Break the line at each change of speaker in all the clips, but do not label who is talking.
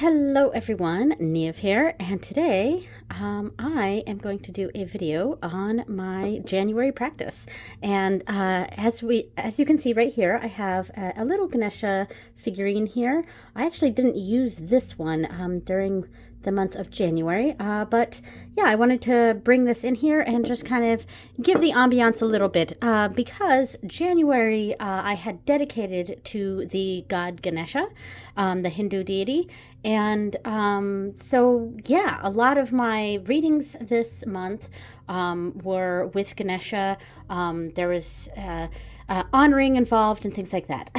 Hello everyone, Neve here, and today I am going to do a video on my January practice. And as you can see right here, I have a little Ganesha figurine here. I actually didn't use this one during the month of January, but yeah, I wanted to bring this in here and just kind of give the ambiance a little bit because January I had dedicated to the god Ganesha, the Hindu deity. And so, yeah, a lot of my readings this month were with Ganesha. There was honoring involved and things like that.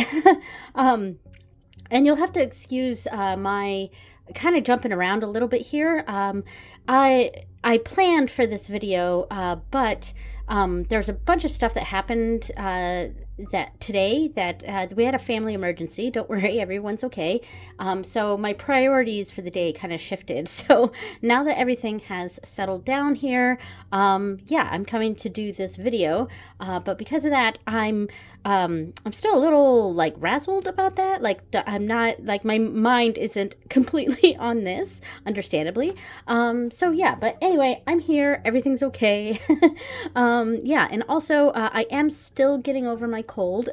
And you'll have to excuse my kind of jumping around a little bit here. I planned for this video, but there's a bunch of stuff that happened that today that we had a family emergency. Don't worry, everyone's okay. So my priorities for the day kind of shifted. So now that everything has settled down here, yeah, I'm coming to do this video. But because of that, I'm still a little like razzled about that. Like I'm not, like, my mind isn't completely on this, understandably. So yeah, but anyway, I'm here. Everything's okay. Yeah, and also I am still getting over my cold.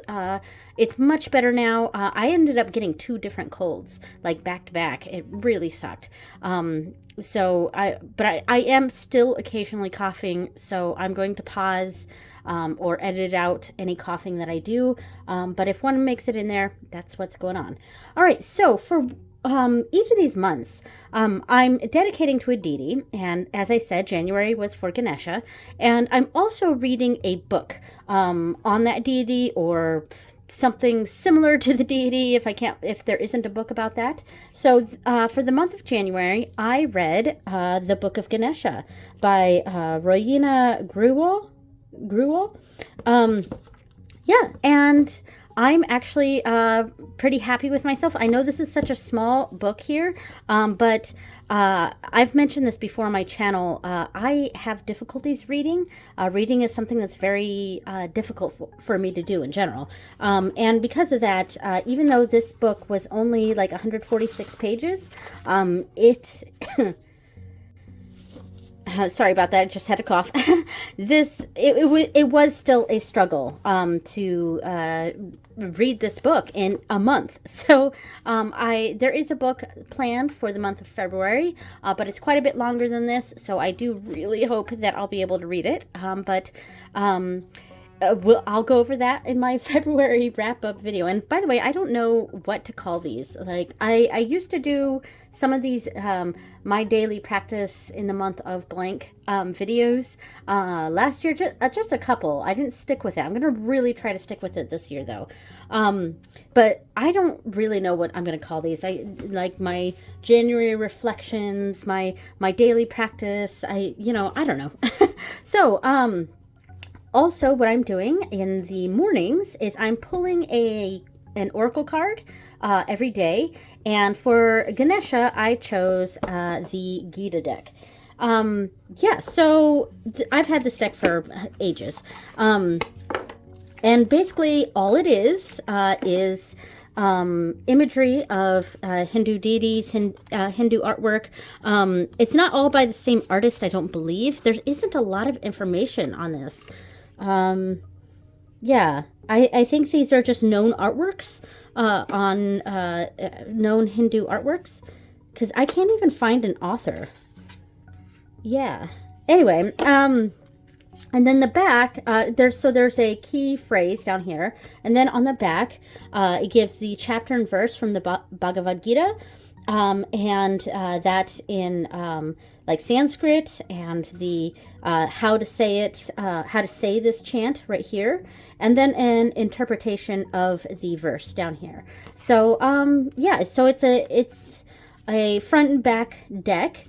It's much better now. I ended up getting 2 different colds, like back to back. It really sucked. But I am still occasionally coughing, so I'm going to pause or edit out any coughing that I do. But if one makes it in there, that's what's going on. All right, so for each of these months, I'm dedicating to a deity, and as I said, January was for Ganesha, and I'm also reading a book on that deity or something similar to the deity if there isn't a book about that. So for the month of January, I read the Book of Ganesha by Royina Gruwal. Yeah, and I'm actually pretty happy with myself. I know this is such a small book here, but I've mentioned this before on my channel. I have difficulties reading. Reading is something that's very difficult for me to do in general. And because of that, even though this book was only like 146 pages, it... sorry about that. I just had to cough. It was still a struggle to read this book in a month. So there is a book planned for the month of February, but it's quite a bit longer than this. So I do really hope that I'll be able to read it. I'll go over that in my February wrap-up video. And by the way, I don't know what to call these. Like, I used to do some of these my daily practice in the month of blank videos last year, just a couple. I didn't stick with it. I'm going to really try to stick with it this year, though. But I don't really know what I'm going to call these. I like my January reflections, my daily practice. I don't know. So, also, what I'm doing in the mornings is I'm pulling an oracle card every day. And for Ganesha, I chose the Gita deck. Yeah, so I've had this deck for ages. And basically all it is imagery of Hindu deities, Hindu artwork. It's not all by the same artist, I don't believe. There isn't a lot of information on this. Yeah, I think these are just known artworks on known Hindu artworks, because I can't even find an author. Yeah. Anyway, and then the back, there's a key phrase down here, and then on the back, it gives the chapter and verse from the Bhagavad Gita, and that in like Sanskrit, and the how to say this chant right here, and then an interpretation of the verse down here. So yeah, so it's a front and back deck.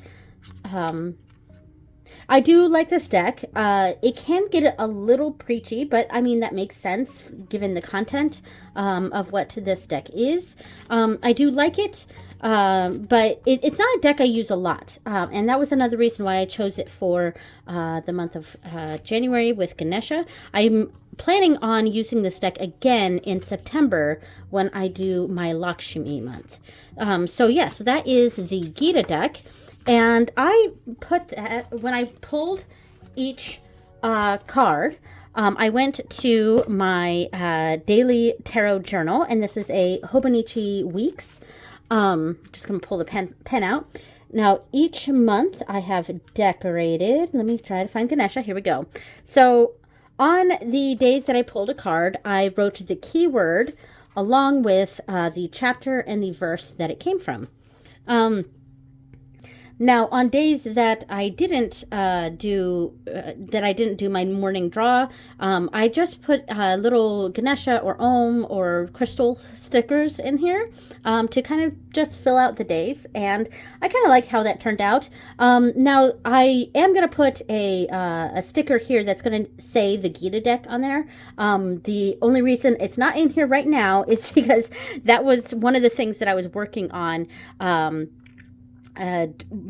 I do like this deck. It can get a little preachy, but I mean, that makes sense given the content of what this deck is. I do like it, but it's not a deck I use a lot. And that was another reason why I chose it for the month of January with Ganesha. I'm planning on using this deck again in September when I do my Lakshmi month. So that is the Gita deck. And I put that, when I pulled each card, I went to my daily tarot journal, and this is a Hobonichi Weeks. Just going to pull the pen out. Now, each month I have decorated. Let me try to find Ganesha. Here we go. So on the days that I pulled a card, I wrote the keyword along with the chapter and the verse that it came from. Now, on days that I didn't do my morning draw, I just put little Ganesha or Om or crystal stickers in here to kind of just fill out the days, and I kind of like how that turned out. Now, I am going to put a sticker here that's going to say the Gita deck on there. The only reason it's not in here right now is because that was one of the things that I was working on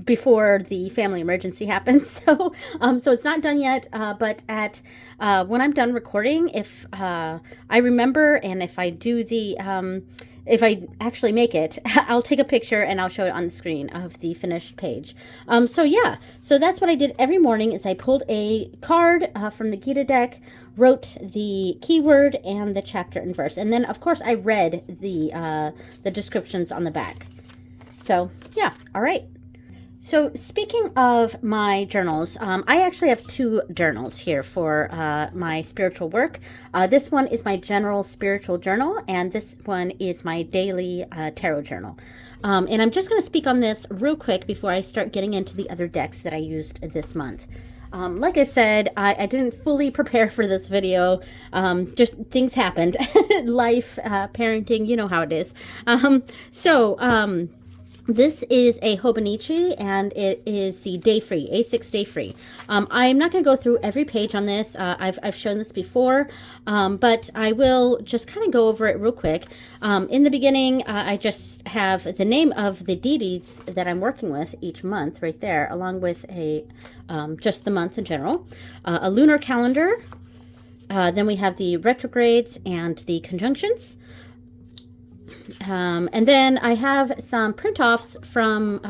before the family emergency happened. So it's not done yet, but at when I'm done recording, if I remember, and if I do the if I actually make it, I'll take a picture and I'll show it on the screen of the finished page. So that's what I did every morning is I pulled a card from the Gita deck, wrote the keyword and the chapter and verse, and then of course I read the descriptions on the back. So, yeah, all right. So, speaking of my journals, I actually have two journals here for my spiritual work. This one is my general spiritual journal, and this one is my daily tarot journal. And I'm just going to speak on this real quick before I start getting into the other decks that I used this month. Like I said, I didn't fully prepare for this video. Just things happened. Life, parenting, you know how it is. This is a Hobonichi, and it is the Day Free, A6 Day Free. I'm not going to go through every page on this. I've shown this before, but I will just kind of go over it real quick. In the beginning, I just have the name of the deities that I'm working with each month right there, along with a just the month in general, a lunar calendar. Then we have the retrogrades and the conjunctions. And then I have some print-offs from,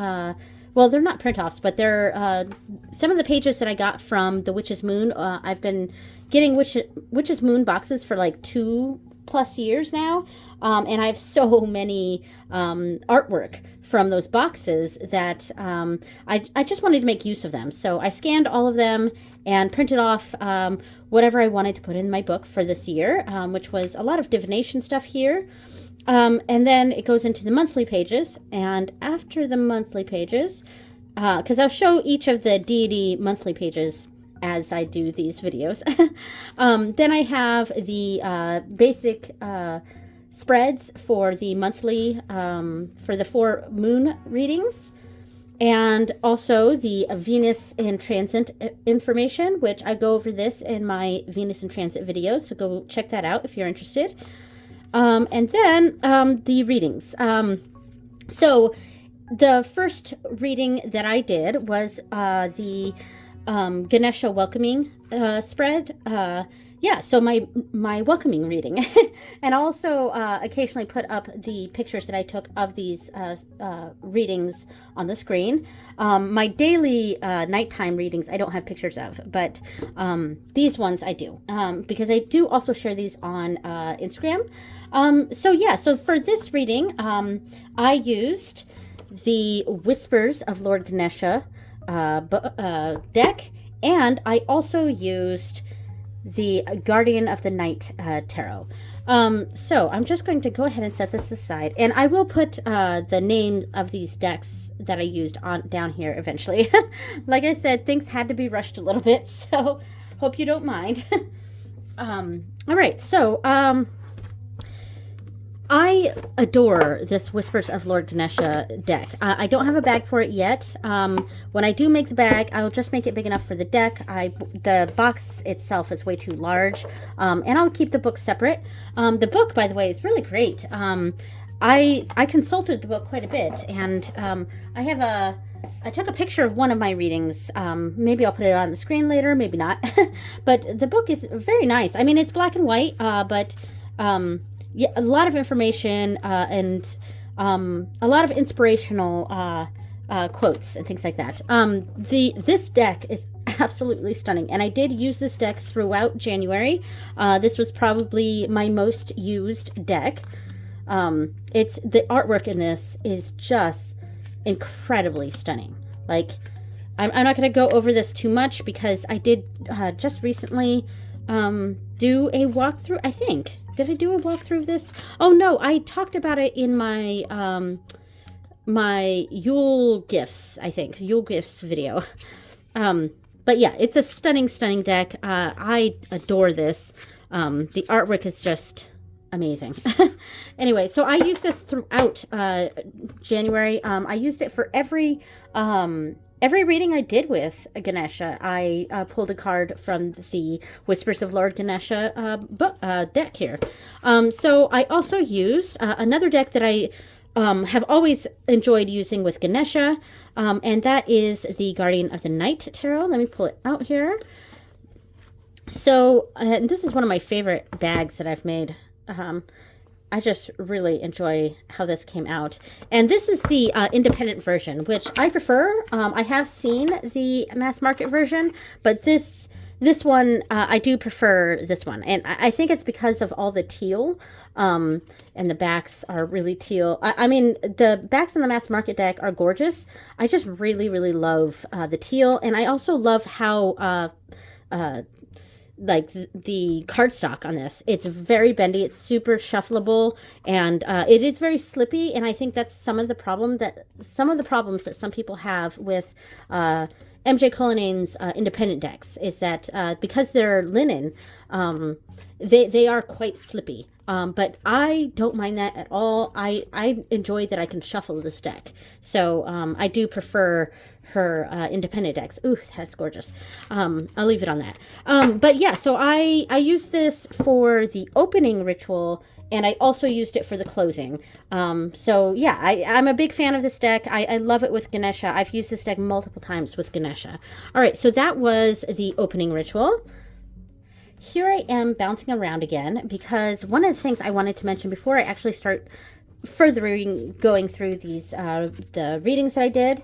well, they're not print-offs, but they're some of the pages that I got from the Witch's Moon. I've been getting Witch's Moon boxes for like 2+ years now, and I have so many artwork from those boxes that I just wanted to make use of them. So I scanned all of them and printed off whatever I wanted to put in my book for this year, which was a lot of divination stuff here. And then it goes into the monthly pages, and after the monthly pages, because I'll show each of the deity monthly pages as I do these videos, then I have the basic spreads for the monthly, for the 4 moon readings, and also the Venus in Transit information, which I go over this in my Venus in Transit video, so go check that out if you're interested. And then the readings. So the first reading that I did was the Ganesha welcoming spread. So my welcoming reading. And also occasionally put up the pictures that I took of these readings on the screen. My daily nighttime readings I don't have pictures of, but these ones I do, because I do also share these on Instagram. So for this reading, I used the Whispers of Lord Ganesha deck, and I also used the Guardian of the Night tarot. So I'm just going to go ahead and set this aside, and I will put the names of these decks that I used on down here eventually. Like I said, things had to be rushed a little bit, so hope you don't mind. All right, so I adore this Whispers of Lord Ganesha deck. I don't have a bag for it yet. When I do make the bag, I'll just make it big enough for the deck. The box itself is way too large, and I'll keep the book separate. The book, by the way, is really great. I consulted the book quite a bit, and I have I took a picture of one of my readings. Maybe I'll put it on the screen later, maybe not. But the book is very nice. I mean, it's black and white, but yeah, a lot of information and a lot of inspirational quotes and things like that. This deck is absolutely stunning, and I did use this deck throughout January. This was probably my most used deck. It's the artwork in this is just incredibly stunning. Like, I'm not going to go over this too much because I did just recently do a walkthrough. I think, did I do a walkthrough of this? Oh no, I talked about it in my my Yule Gifts, I think, Yule Gifts video. But yeah, it's a stunning deck. I adore this. The artwork is just amazing. Anyway, so I used this throughout January. I used it for every reading I did with Ganesha. I pulled a card from the Whispers of Lord Ganesha deck here. So I also used another deck that I have always enjoyed using with Ganesha, and that is the Guardian of the Night Tarot. Let me pull it out here. So, and this is one of my favorite bags that I've made. I just really enjoy how this came out. And this is the independent version, which I prefer. I have seen the mass market version, but this one, I do prefer this one. And I think it's because of all the teal, and the backs are really teal. I mean, the backs on the mass market deck are gorgeous. I just really love the teal. And I also love how like the cardstock on this. It's very bendy. It's super shuffleable, and it is very slippy. And I think that's some of the problems that some people have with MJ Cullinan's independent decks is that because they're linen, they are quite slippy. But I don't mind that at all. I enjoy that I can shuffle this deck. So I do prefer her independent decks. Ooh, that's gorgeous. I'll leave it on that. But yeah, so I used this for the opening ritual, and I also used it for the closing. So yeah, I'm a big fan of this deck. I love it with Ganesha. I've used this deck multiple times with Ganesha. All right, so that was the opening ritual. Here I am bouncing around again because one of the things I wanted to mention before I actually start going through these the readings that I did,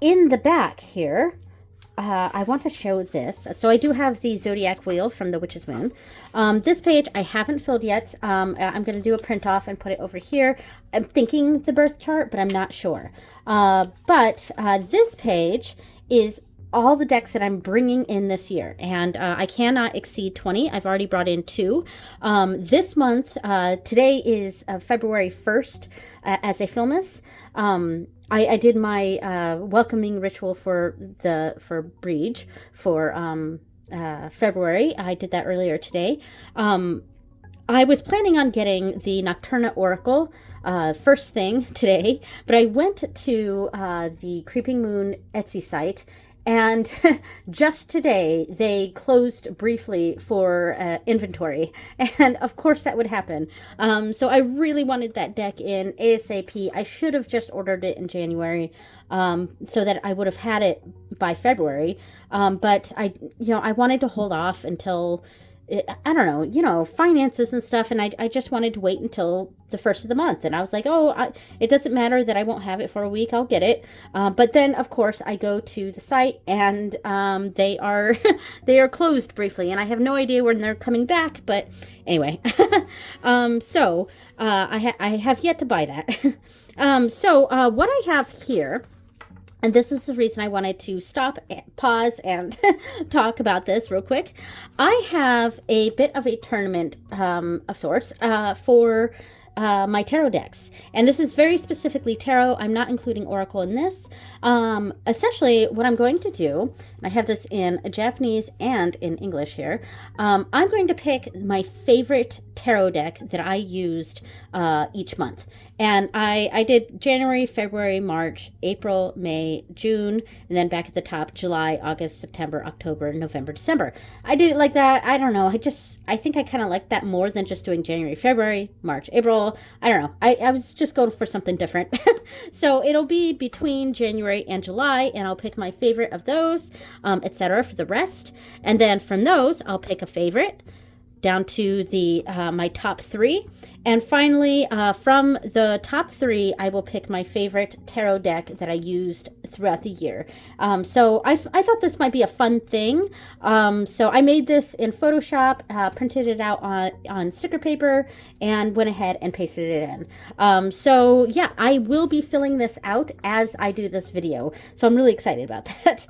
in the back here, I want to show this. So I do have the Zodiac Wheel from the Witch's Moon. This page I haven't filled yet. I'm going to do a print off and put it over here. I'm thinking the birth chart, but I'm not sure. But this page is all the decks that I'm bringing in this year, and I cannot exceed 20. I've already brought in 2. This month, today is February 1st as I film this. I did my welcoming ritual for Breege for February. I did that earlier today. I was planning on getting the Nocturna Oracle first thing today, but I went to the Creeping Moon Etsy site, and just today they closed briefly for inventory, and of course that would happen. So I really wanted that deck in ASAP. I should have just ordered it in January, so that I would have had it by February. But I wanted to hold off until, I don't know, finances and stuff. And I just wanted to wait until the first of the month. And I was like, it doesn't matter that I won't have it for a week. I'll get it. But then, of course, I go to the site, and they are they are closed briefly. And I have no idea when they're coming back. But anyway, so I have yet to buy that. So what I have here, and this is the reason I wanted to stop, pause, and talk about this real quick. I have a bit of a tournament of sorts for my tarot decks. And this is very specifically tarot. I'm not including Oracle in this. Essentially, what I'm going to do, and I have this in Japanese and in English here, I'm going to pick my favorite tarot deck that I used each month. And I did January, February, March, April, May, June, and then back at the top, July, August, September, October, November, December. I did it like that. I don't know. I think I kind of like that more than just doing January, February, March, April. I don't know. I was just going for something different. So it'll be between January and July, and I'll pick my favorite of those, etc. for the rest. And then from those, I'll pick a favorite down to the my top 3. And finally, from the top 3, I will pick my favorite tarot deck that I used throughout the year. So I thought this might be a fun thing. So I made this in Photoshop, printed it out on sticker paper, and went ahead and pasted it in. So yeah, I will be filling this out as I do this video. So I'm really excited about that.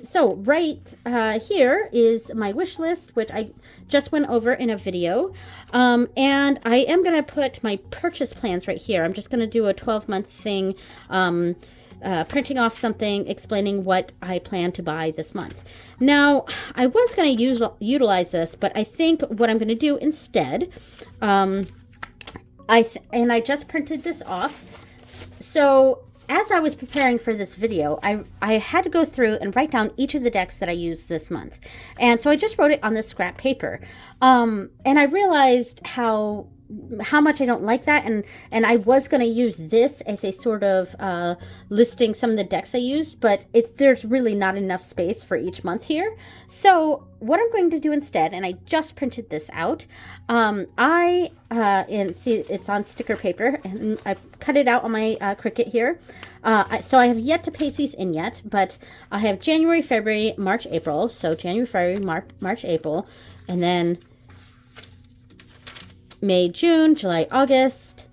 So right here is my wish list, which I just went over in a video. And I am going to put my purchase plans right here. I'm just going to do a 12-month thing, printing off something, explaining what I plan to buy this month. Now, I was going to utilize this, but I think what I'm going to do instead, I just printed this off. So as I was preparing for this video, I had to go through and write down each of the decks that I used this month. And so I just wrote it on this scrap paper. And I realized how much I don't like that, and I was going to use this as a sort of listing some of the decks I used, but there's really not enough space for each month here. So what I'm going to do instead, and I just printed this out, and see it's on sticker paper, and I cut it out on my Cricut here. So I have yet to paste these in yet, but I have January, February, March, April. So January, February, March, April, and then May, June, July, August,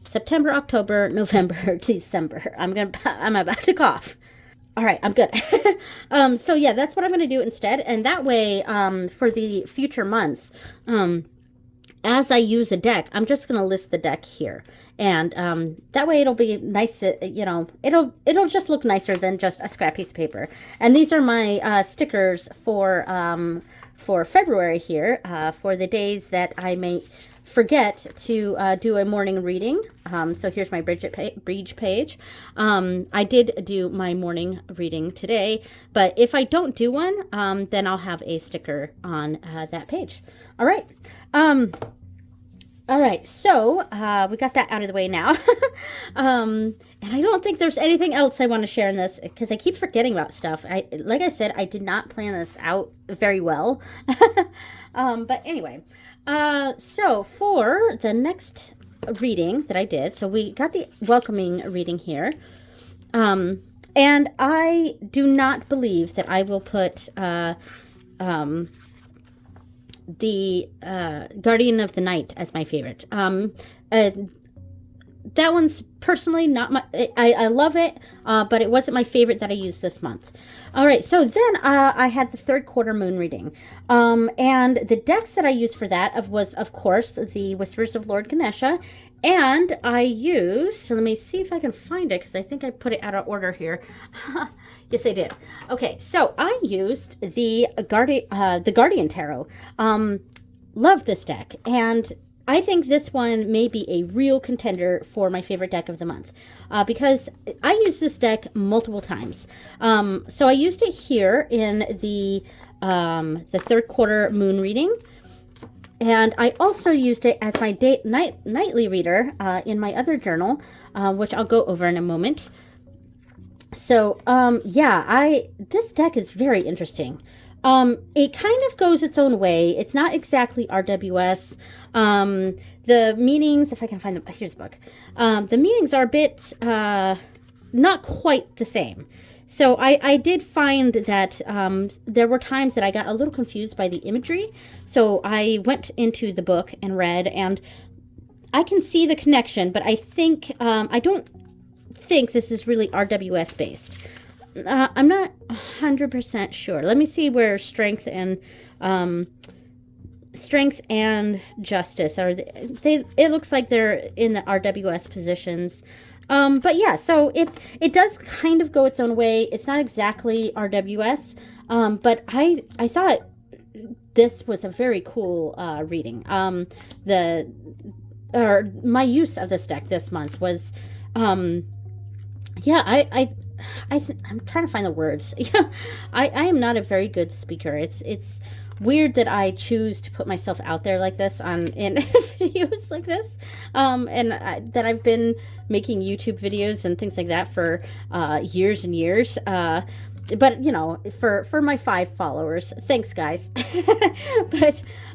September, October, November, December. I'm about to cough. All right, I'm good. So yeah, that's what I'm going to do instead. And that way, for the future months, as I use a deck, I'm just going to list the deck here. And that way it'll be nice, it'll just look nicer than just a scrap piece of paper. And these are my stickers for February here, for the days that I may forget to do a morning reading. So here's my Bridge page. I did do my morning reading today, but if I don't do one, then I'll have a sticker on that page. All right. All right, so we got that out of the way now. And I don't think there's anything else I want to share in this, because I keep forgetting about stuff. Like I said, I did not plan this out very well. But anyway, so for the next reading that I did, so we got the welcoming reading here. And I do not believe that I will put the Guardian of the Night as my favorite. That one's personally not my, I love it, but it wasn't my favorite that I used this month. All right, so then I had the third quarter moon reading. And the decks that I used for that was, of course, the Whispers of Lord Ganesha. And I used, let me see if I can find it, because I think I put it out of order here. Yes, I did. Okay, so I used the Guardian Tarot. Love this deck, and I think this one may be a real contender for my favorite deck of the month, because I used this deck multiple times. So I used it here in the third quarter moon reading. And I also used it as my nightly reader in my other journal, which I'll go over in a moment. So, yeah, this deck is very interesting. It kind of goes its own way. It's not exactly RWS. The meanings, if I can find them, here's the book. The meanings are a bit not quite the same. So I did find that there were times that I got a little confused by the imagery. So I went into the book and read, and I can see the connection, but I think, I don't think this is really RWS based. I'm not 100% sure. Let me see where strength and justice are. It looks like they're in the RWS positions. But yeah, so it does kind of go its own way. It's not exactly RWS, but I thought this was a very cool reading. My use of this deck this month was, yeah, I'm trying to find the words. Yeah, I am not a very good speaker. It's weird that I choose to put myself out there like this in videos like this, that I've been making YouTube videos and things like that for years and years. But you know, for my 5 followers, thanks guys.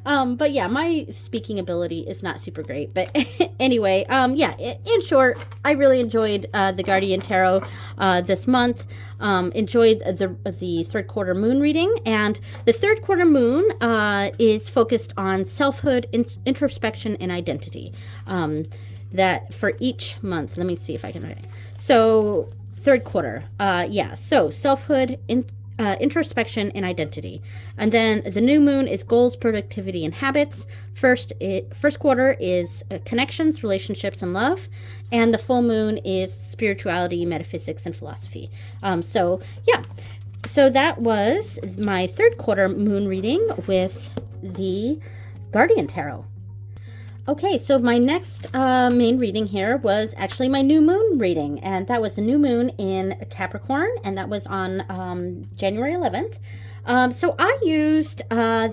but yeah, my speaking ability is not super great. But anyway, yeah, in short, I really enjoyed the Guardian Tarot this month. Enjoyed the third quarter moon reading, and the third quarter moon is focused on selfhood, introspection, and identity. That for each month. Let me see if I can write it. So third quarter, yeah, so selfhood, introspection, and identity. And then the new moon is goals, productivity, and habits. First quarter is connections, relationships, and love. And the full moon is spirituality, metaphysics, and philosophy. So yeah, so that was my third quarter moon reading with the Guardian Tarot. Okay, so my next main reading here was actually my new moon reading, and that was a new moon in Capricorn, and that was on January 11th. So I used right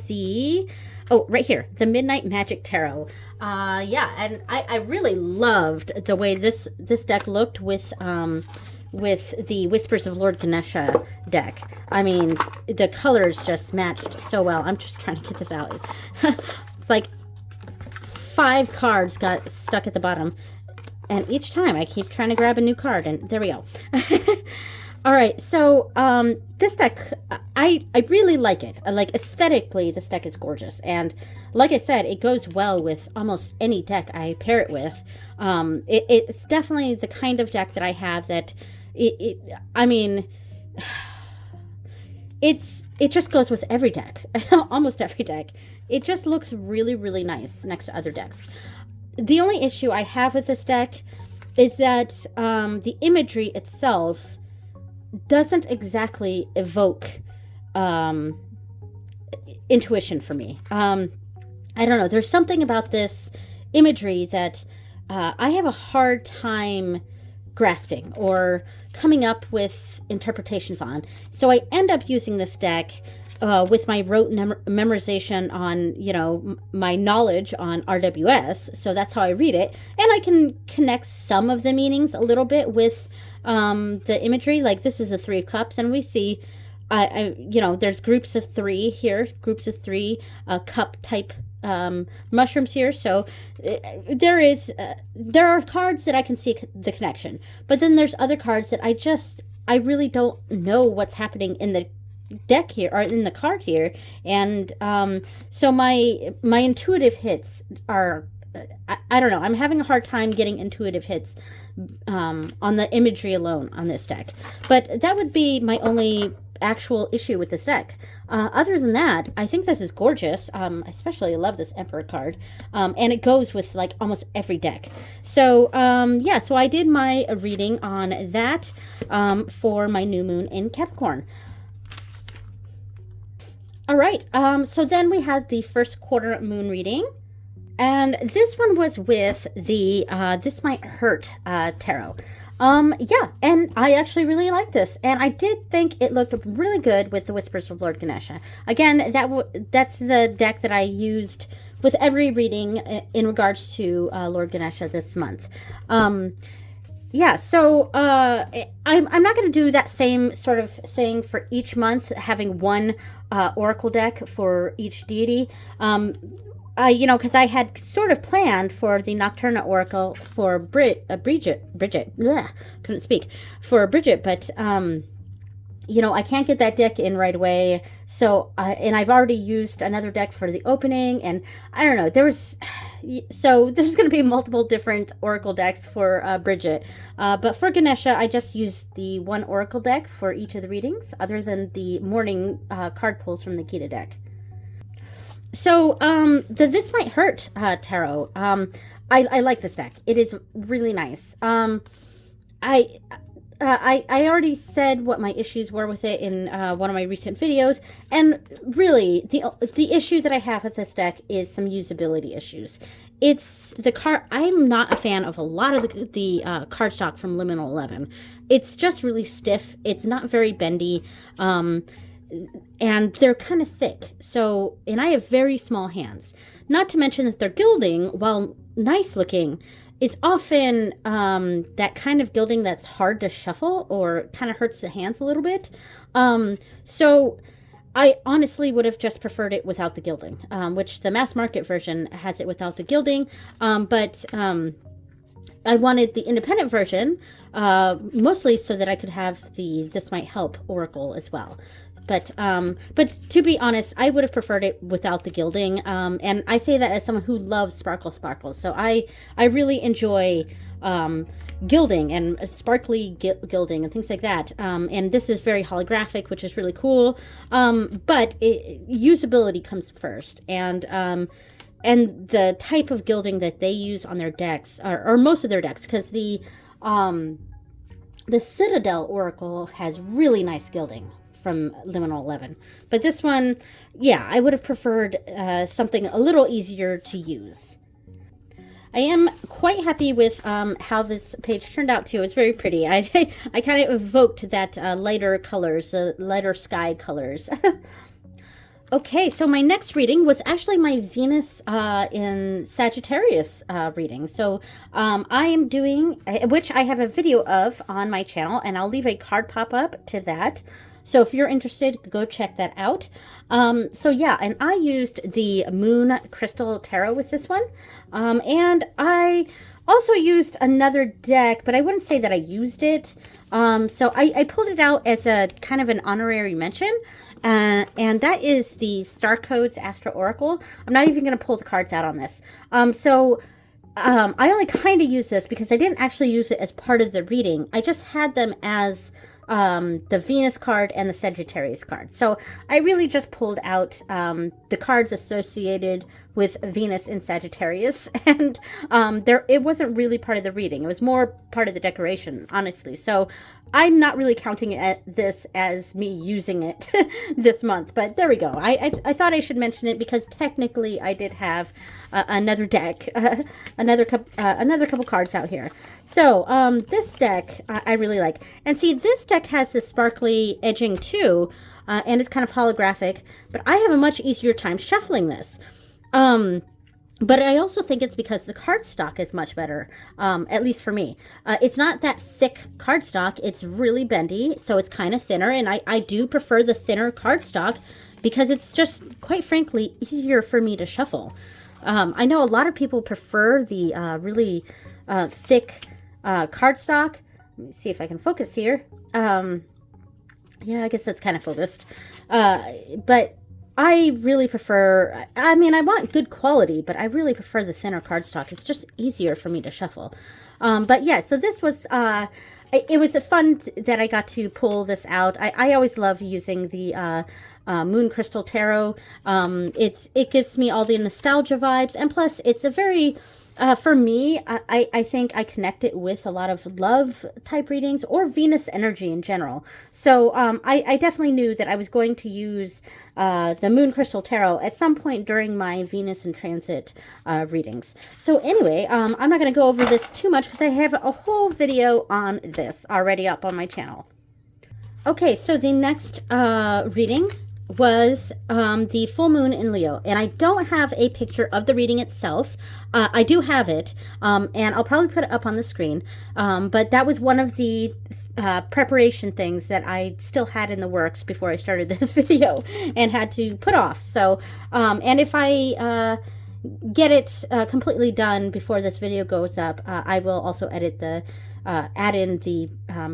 here, the Midnight Magic Tarot. Yeah, and I really loved the way this deck looked with the Whispers of Lord Ganesha deck. I mean, the colors just matched so well. I'm just trying to get this out. It's like 5 cards got stuck at the bottom, and each time I keep trying to grab a new card, and there we go. All right, so this deck, I really like it. Like, aesthetically, this deck is gorgeous, and like I said, it goes well with almost any deck I pair it with. It's definitely the kind of deck that I have that I mean, it just goes with every deck, almost every deck. It just looks really, really nice next to other decks. The only issue I have with this deck is that the imagery itself doesn't exactly evoke intuition for me. I don't know. There's something about this imagery that I have a hard time grasping or coming up with interpretations on. So I end up using this deck with my rote memorization on, you know, my knowledge on RWS. So that's how I read it. And I can connect some of the meanings a little bit with the imagery. Like, this is a 3 of Cups, and we see, you know, there's groups of 3 here, groups of 3 cup type mushrooms here. So there are cards that I can see the connection, but then there's other cards that I really don't know what's happening in the deck here or in the card here. And so my intuitive hits are, I don't know, I'm having a hard time getting intuitive hits on the imagery alone on this deck. But that would be my only actual issue with this deck. Other than that, I think this is gorgeous. Especially love this Emperor card, and it goes with like almost every deck. So yeah, so I did my reading on that for my new moon in Capricorn. All right, so then we had the first quarter moon reading, and this one was with the This Might Hurt tarot. Yeah, and I actually really liked this, and I did think it looked really good with the Whispers of Lord Ganesha. Again, that's the deck that I used with every reading in regards to Lord Ganesha this month. Yeah, so I'm not going to do that same sort of thing for each month, having one oracle deck for each deity. You know, because I had sort of planned for the Nocturna Oracle for Bridget, bleh, couldn't speak, for Bridget, but, you know, I can't get that deck in right away, so, and I've already used another deck for the opening, and I don't know, so there's going to be multiple different Oracle decks for Bridget, but for Ganesha, I just used the one Oracle deck for each of the readings, other than the morning card pulls from the Gita deck. So, the This Might Hurt tarot, I like this deck. It is really nice. I already said what my issues were with it in one of my recent videos, and really the issue that I have with this deck is some usability issues. It's the card. I'm not a fan of a lot of the cardstock from Liminal 11. It's just really stiff. It's not very bendy, and they're kind of thick. So, and I have very small hands. Not to mention that their gilding, while nice looking, is often that kind of gilding that's hard to shuffle or kind of hurts the hands a little bit. So I honestly would have just preferred it without the gilding, which the mass market version has it without the gilding. But I wanted the independent version, mostly so that I could have the This Might Help Oracle as well. But to be honest, I would have preferred it without the gilding. And I say that as someone who loves sparkles. So I really enjoy gilding and sparkly gilding and things like that. And this is very holographic, which is really cool. But usability comes first. And the type of gilding that they use on their decks, or most of their decks, because the Citadel Oracle has really nice gilding from Liminal 11. But this one, yeah, I would have preferred something a little easier to use. I am quite happy with how this page turned out too. It's very pretty. I kind of evoked that lighter colors, lighter sky colors. Okay, so my next reading was actually my Venus in Sagittarius reading. So I am doing, which I have a video of on my channel, and I'll leave a card pop-up to that. So if you're interested, go check that out. So yeah, and I used the Moon Crystal Tarot with this one. And I also used another deck, but I wouldn't say that I used it. So I pulled it out as a kind of an honorary mention. And that is the Star Codes Astro Oracle. I'm not even going to pull the cards out on this. I only kind of use this because I didn't actually use it as part of the reading. I just had them as the Venus card and the Sagittarius card. So I really just pulled out the cards associated with Venus in Sagittarius, and it wasn't really part of the reading. It was more part of the decoration, honestly. So I'm not really counting this as me using it this month, but there we go. I thought I should mention it because technically I did have another deck, another couple cards out here. So this deck I really like, and see, this deck has this sparkly edging too, and it's kind of holographic. But I have a much easier time shuffling this. But I also think it's because the cardstock is much better, at least for me. It's not that thick cardstock. It's really bendy, so it's kind of thinner, and I do prefer the thinner cardstock because it's just, quite frankly, easier for me to shuffle. I know a lot of people prefer the really thick cardstock. Let me see if I can focus here. Yeah, I guess that's kind of focused. But I really prefer, I mean, I want good quality, but I really prefer the thinner cardstock. It's just easier for me to shuffle. But yeah, so this was, it was fun that I got to pull this out. I always love using the Moon Crystal Tarot. It gives me all the nostalgia vibes, and plus it's a very, for me, I think I connect it with a lot of love type readings or Venus energy in general. So I definitely knew that I was going to use the Moon Crystal Tarot at some point during my Venus in Transit readings. So anyway, I'm not going to go over this too much because I have a whole video on this already up on my channel. Okay, so the next reading was the full moon in Leo, and I don't have a picture of the reading itself. I do have it, and I'll probably put it up on the screen, but that was one of the preparation things that I still had in the works before I started this video and had to put off. So and if I get it completely done before this video goes up, I will also edit the add in the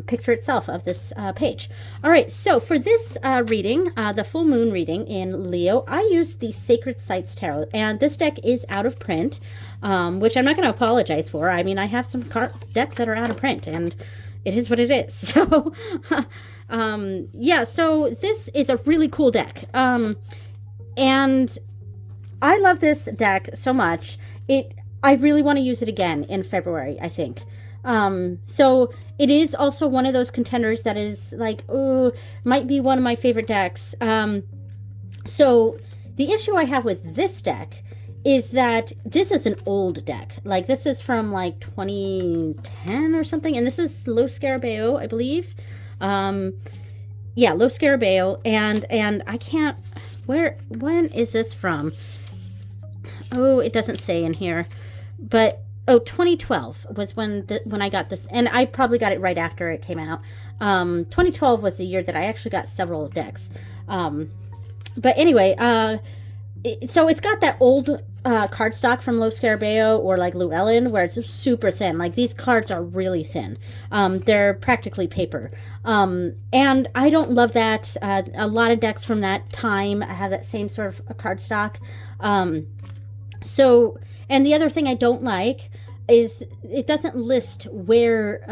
picture itself of this page. All right, so for this reading, the full moon reading in Leo, I used the Sacred Sites Tarot, and this deck is out of print, which I'm not going to apologize for. I mean, I have some decks that are out of print, and it is what it is. So, yeah, so this is a really cool deck, and I love this deck so much. I really want to use it again in February, I think. So it is also one of those contenders that is like, oh, might be one of my favorite decks. So the issue I have with this deck is that this is an old deck. Like, this is from like 2010 or something, and this is Los Scarabeo, I believe. Yeah, Los Scarabeo, and I can't. When is this from? Oh, it doesn't say in here, but 2012 was when I got this, and I probably got it right after it came out. 2012 was the year that I actually got several decks. But anyway, so it's got that old cardstock from Los Scarabeo or like Llewellyn, where it's super thin. Like, these cards are really thin. They're practically paper. And I don't love that. A lot of decks from that time have that same sort of cardstock. So, and the other thing I don't like is it doesn't list where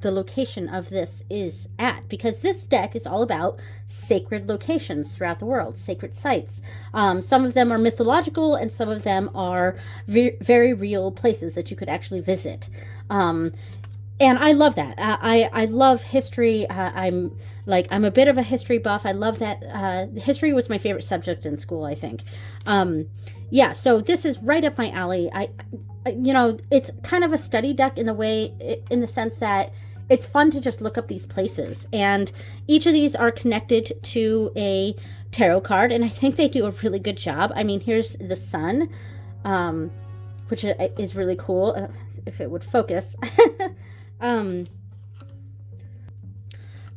the location of this is at, because this deck is all about sacred locations throughout the world, sacred sites. Some of them are mythological, and some of them are very real places that you could actually visit. And I love that. I love history. I'm a bit of a history buff. I love that. History was my favorite subject in school, I think. Yeah, so this is right up my alley. It's kind of a study deck in the sense that it's fun to just look up these places, and each of these are connected to a tarot card, and I think they do a really good job. I mean, here's the sun, which is really cool, if it would focus.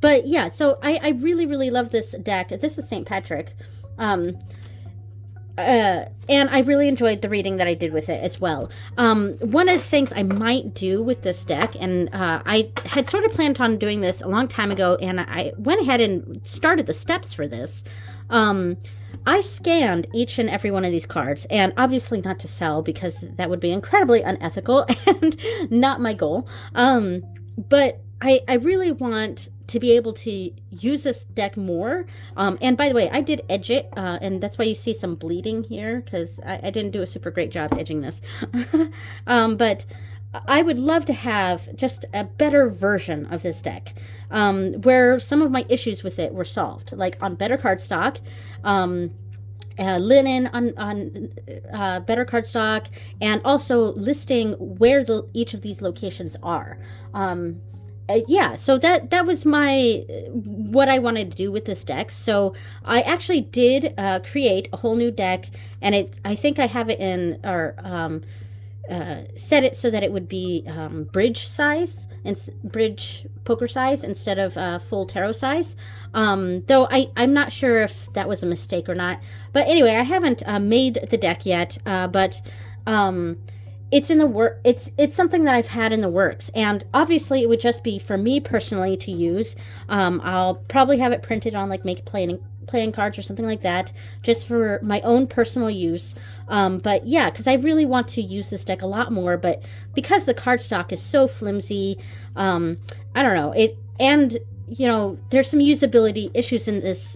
But yeah, so I really, really love this deck. This is St. Patrick. And I really enjoyed the reading that I did with it as well. One of the things I might do with this deck, and I had sort of planned on doing this a long time ago, and I went ahead and started the steps for this. I scanned each and every one of these cards, and obviously not to sell, because that would be incredibly unethical and not my goal. But I really want to be able to use this deck more. And by the way, I did edge it, and that's why you see some bleeding here, because I didn't do a super great job edging this. But I would love to have just a better version of this deck, where some of my issues with it were solved, like on better cardstock, linen on better cardstock, and also listing where each of these locations are. Yeah, so that was what I wanted to do with this deck. So I actually did create a whole new deck, and I think I have it in, or set it so that it would be bridge size, and bridge poker size, instead of full tarot size. Though I'm not sure if that was a mistake or not. But anyway, I haven't made the deck yet, but it's in the work. It's something that I've had in the works, and obviously it would just be for me personally to use. I'll probably have it printed on like make playing cards or something like that, just for my own personal use. But yeah, because I really want to use this deck a lot more, but because the cardstock is so flimsy, I don't know it. And there's some usability issues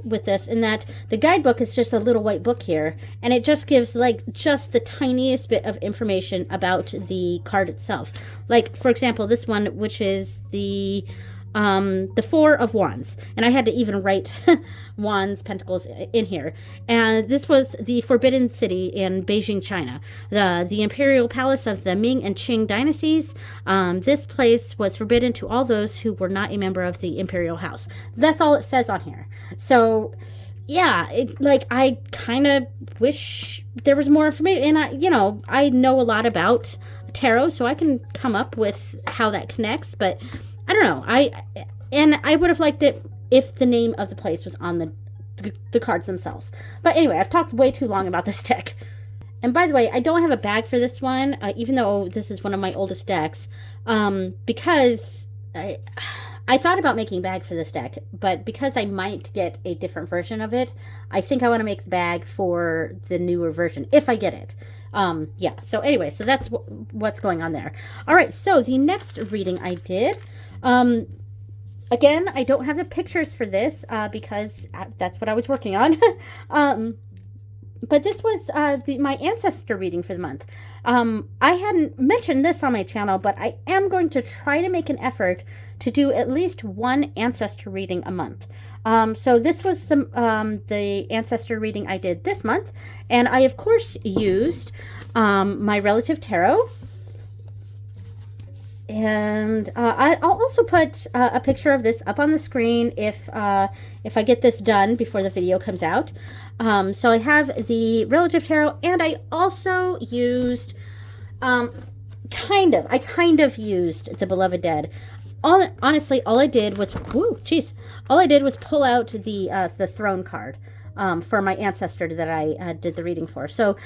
with this, in that the guidebook is just a little white book here, and it just gives just the tiniest bit of information about the card itself. Like, for example, this one, which is the Four of Wands, and I had to even write Wands, Pentacles in here. And this was the Forbidden City in Beijing, China, the imperial palace of the Ming and Qing dynasties. This place was forbidden to all those who were not a member of the imperial house. That's all it says on here. So yeah, I kind of wish there was more information, and I know a lot about tarot, so I can come up with how that connects, but I don't know. I would have liked it if the name of the place was on the cards themselves. But anyway, I've talked way too long about this deck. And by the way, I don't have a bag for this one, even though this is one of my oldest decks, because I thought about making a bag for this deck, but because I might get a different version of it, I think I want to make the bag for the newer version, if I get it. Yeah, so anyway, so that's what's going on there. All right, so the next reading I did, again, I don't have the pictures for this, because that's what I was working on. but this was my ancestor reading for the month. I hadn't mentioned this on my channel, but I am going to try to make an effort to do at least one ancestor reading a month. So this was the ancestor reading I did this month, and I of course used my relative tarot. And I'll also put a picture of this up on the screen if I get this done before the video comes out. So I have the relative tarot, and I also used I kind of used the Beloved Dead. Honestly, all I did was pull out the throne card for my ancestor that I did the reading for. So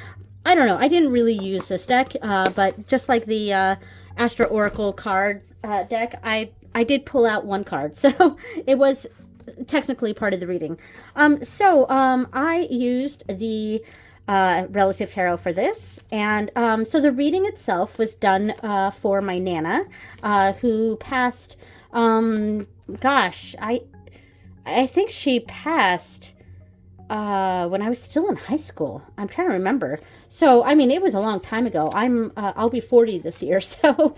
I don't know. I didn't really use this deck, but just like the Astro Oracle card deck, I did pull out one card, so it was technically part of the reading. I used the relative tarot for this, and so the reading itself was done for my Nana, who passed. Gosh, I think she passed when I was still in high school. I'm trying to remember. So, I mean, it was a long time ago. I'll be 40 this year. So,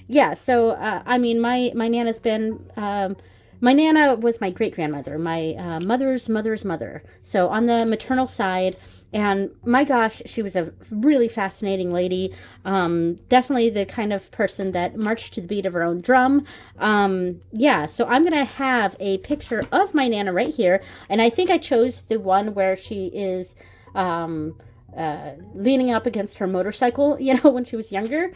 yeah. So, I mean, my Nana's been, my Nana was my great-grandmother, my mother's mother's mother. So, on the maternal side, and my gosh, she was a really fascinating lady. Definitely the kind of person that marched to the beat of her own drum. Yeah, so I'm going to have a picture of my Nana right here. And I think I chose the one where she is leaning up against her motorcycle, when she was younger,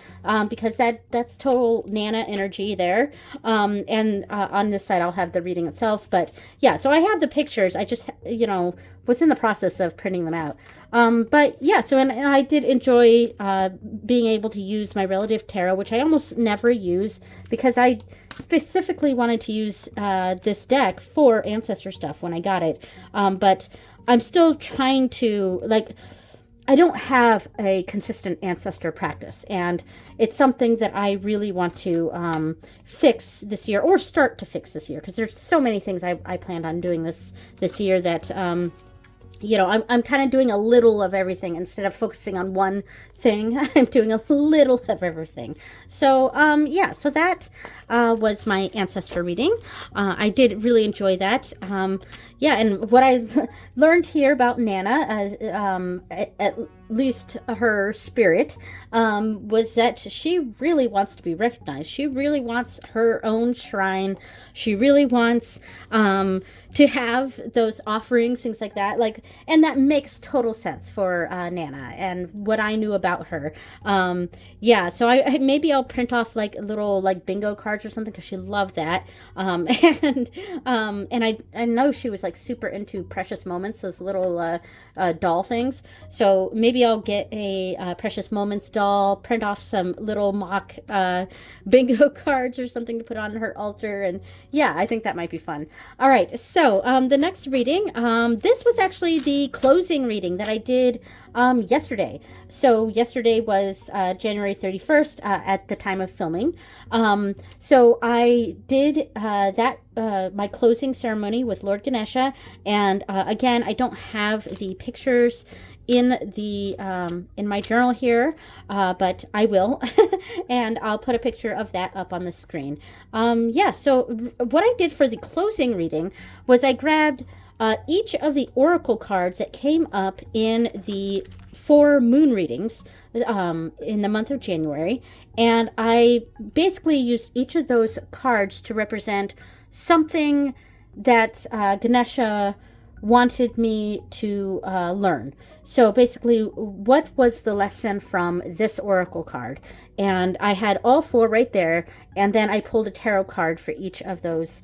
because that's total Nana energy there. And on this side, I'll have the reading itself. But yeah, so I have the pictures. I just, was in the process of printing them out. But yeah, so and I did enjoy being able to use my relative tarot, which I almost never use because I specifically wanted to use this deck for ancestor stuff when I got it. But I'm still trying to, I don't have a consistent ancestor practice, and it's something that I really want to fix this year, or start to fix this year, because there's so many things I planned on doing this year that I'm kind of doing a little of everything instead of focusing on one thing. I'm doing a little of everything. So, yeah, so that was my ancestor reading. I did really enjoy that. Yeah, and what I learned here about Nana, at least her spirit, was that she really wants to be recognized. She really wants her own shrine. She really wants to have those offerings, things like that. And that makes total sense for Nana and what I knew about her. Yeah, so maybe I'll print off little bingo cards or something, because she loved that. And I know she was super into Precious Moments, those little doll things. So maybe I'll get a Precious Moments doll, print off some little mock bingo cards or something to put on her altar. And yeah, I think that might be fun. All right, so the next reading, this was actually the closing reading that I did yesterday. So yesterday was January 31st at the time of filming. So I did my closing ceremony with Lord Ganesha, and again, I don't have the pictures in the in my journal here, but I will. And I'll put a picture of that up on the screen. Yeah, so what I did for the closing reading was I grabbed each of the oracle cards that came up in the 4 moon readings in the month of January, and I basically used each of those cards to represent something that Ganesha wanted me to learn. So basically, what was the lesson from this oracle card? And I had all 4 right there, and then I pulled a tarot card for each of those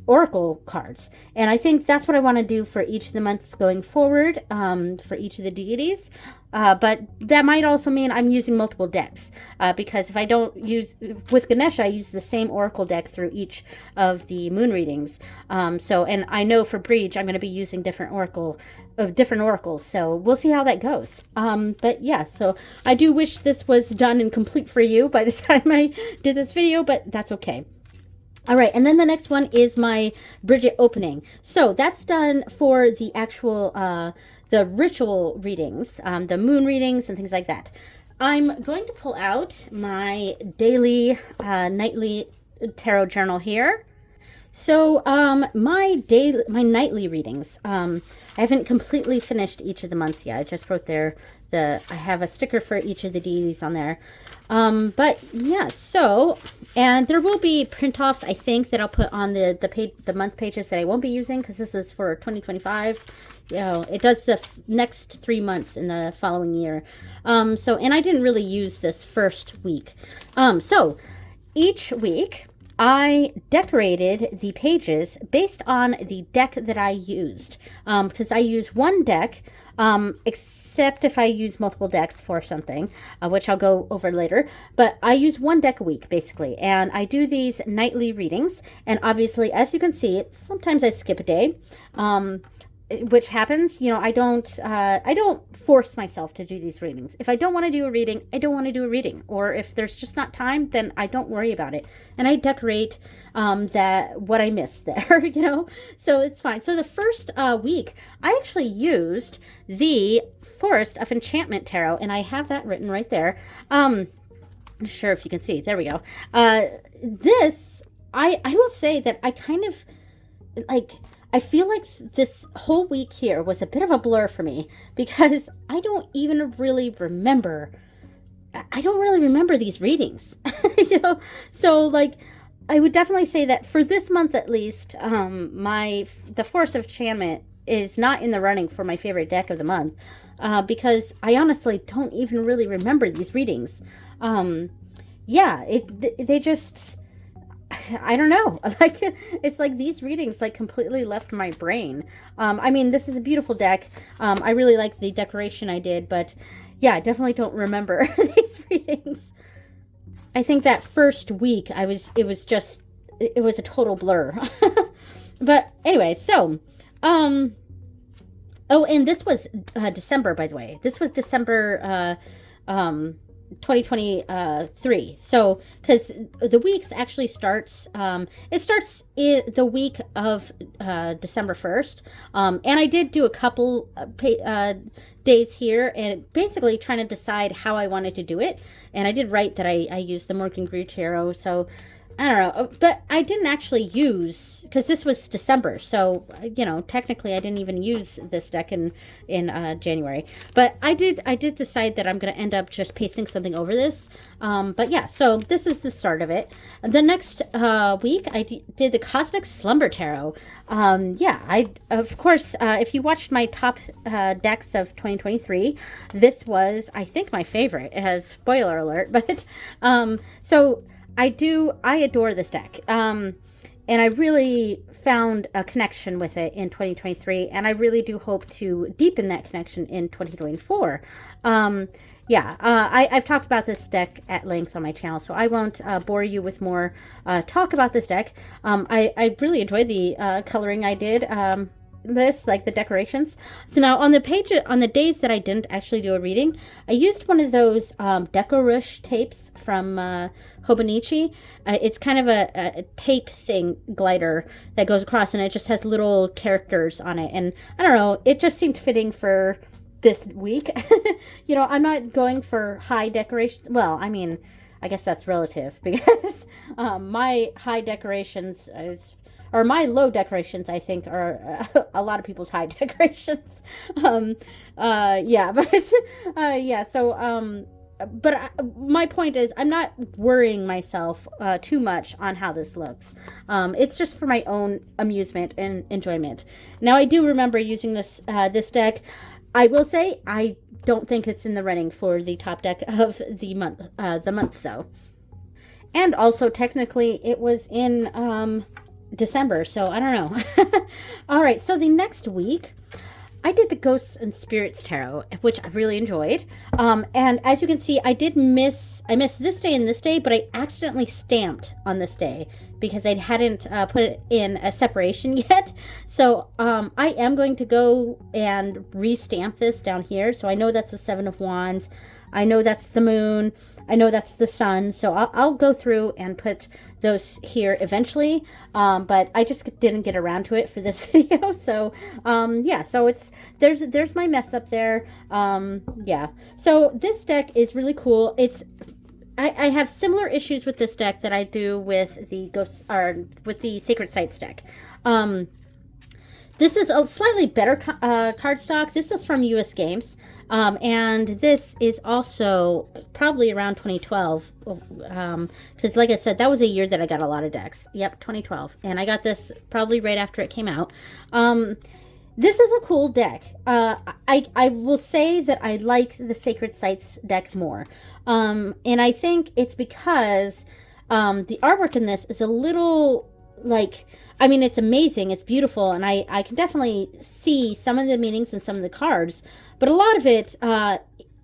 oracle cards. And I think that's what I want to do for each of the months going forward, for each of the deities. But that might also mean I'm using multiple decks, because if I don't use, with Ganesha, I use the same oracle deck through each of the moon readings. And I know for Breach, I'm going to be using different oracles, so we'll see how that goes. But yeah, so I do wish this was done and complete for you by the time I did this video, but that's okay. All right, and then the next one is my Bridget opening. So that's done for the actual, the ritual readings, the moon readings and things like that. I'm going to pull out my daily, nightly tarot journal here. So, my nightly readings. I haven't completely finished each of the months yet. I just wrote I have a sticker for each of the deities on there. But yeah, so, and there will be print-offs, I think, that I'll put on the month pages that I won't be using, because this is for 2025. You know, it does the next 3 months in the following year. So, and I didn't really use this first week. So each week I decorated the pages based on the deck that I used, because I use one deck, except if I use multiple decks for something, which I'll go over later. But I use one deck a week, basically, and I do these nightly readings. And obviously, as you can see, sometimes I skip a day. Which happens, you know, I don't force myself to do these readings. If I don't want to do a reading, I don't want to do a reading. Or if there's just not time, then I don't worry about it. And I decorate what I missed there, you know, so it's fine. So the first week, I actually used the Forest of Enchantment Tarot, and I have that written right there. I'm not sure if you can see. There we go. This, I will say that I kind of, like, I feel like this whole week here was a bit of a blur for me, because I don't even really remember. I don't really remember these readings, you know? So, like, I would definitely say that for this month at least, the Force of Enchantment is not in the running for my favorite deck of the month, because I honestly don't even really remember these readings. Yeah, they just, I don't know. Like, it's like these readings like completely left my brain. I mean, this is a beautiful deck. I really like the decoration I did, but yeah, I definitely don't remember these readings. I think that first week it was a total blur. But anyway, so, oh, and this was December, by the way. This was December 2023. So, because the weeks actually starts, it starts the week of December 1st. And I did do a couple days here, and basically trying to decide how I wanted to do it. And I did write that I used the Morgan Greer Tarot, so I don't know, but I didn't actually use, because this was December, so, you know, technically I didn't even use this deck in January, but I did decide that I'm going to end up just pasting something over this, but yeah, so this is the start of it. The next week, I did the Cosmic Slumber Tarot. Yeah, of course, if you watched my top decks of 2023, this was, I think, my favorite. Spoiler alert, but, so I adore this deck. And I really found a connection with it in 2023, and I really do hope to deepen that connection in 2024. Yeah, I've talked about this deck at length on my channel, so I won't bore you with more talk about this deck. I really enjoyed the coloring I did. Like the decorations. So now on the days that I didn't actually do a reading, I used one of those Decorush tapes from Hobonichi. It's kind of a tape thing, glider that goes across, and it just has little characters on it, and I don't know, it just seemed fitting for this week. You know, I'm not going for high decorations. Well, I mean, I guess that's relative, because my high decorations or my low decorations, I think, are a lot of people's high decorations. Yeah, but yeah, so, but my point is, I'm not worrying myself too much on how this looks. It's just for my own amusement and enjoyment. Now, I do remember using this I will say, I don't think it's in the running for the top deck of the month, though. And also, technically, it was in December, so I don't know. All right, so the next week I did the Ghosts and Spirits Tarot, which I really enjoyed. And as you can see, I missed this day and this day, but I accidentally stamped on this day because I hadn't put it in a separation yet. So I am going to go and re-stamp this down here. So I know that's a Seven of Wands. I know that's the moon. I know that's the sun. So I'll go through and put those here eventually. But I just didn't get around to it for this video. So yeah, so there's my mess up there. Yeah. So this deck is really cool. I have similar issues with this deck that I do with the Ghosts, or with the Sacred Sites deck. This is a slightly better cardstock. This is from US Games. And this is also probably around 2012. Because like I said, that was a year that I got a lot of decks. Yep, 2012. And I got this probably right after it came out. This is a cool deck. I will say that I like the Sacred Sites deck more. And I think it's because the artwork in this is a little, like, I mean, it's amazing, it's beautiful, and I can definitely see some of the meanings in some of the cards, but a lot of it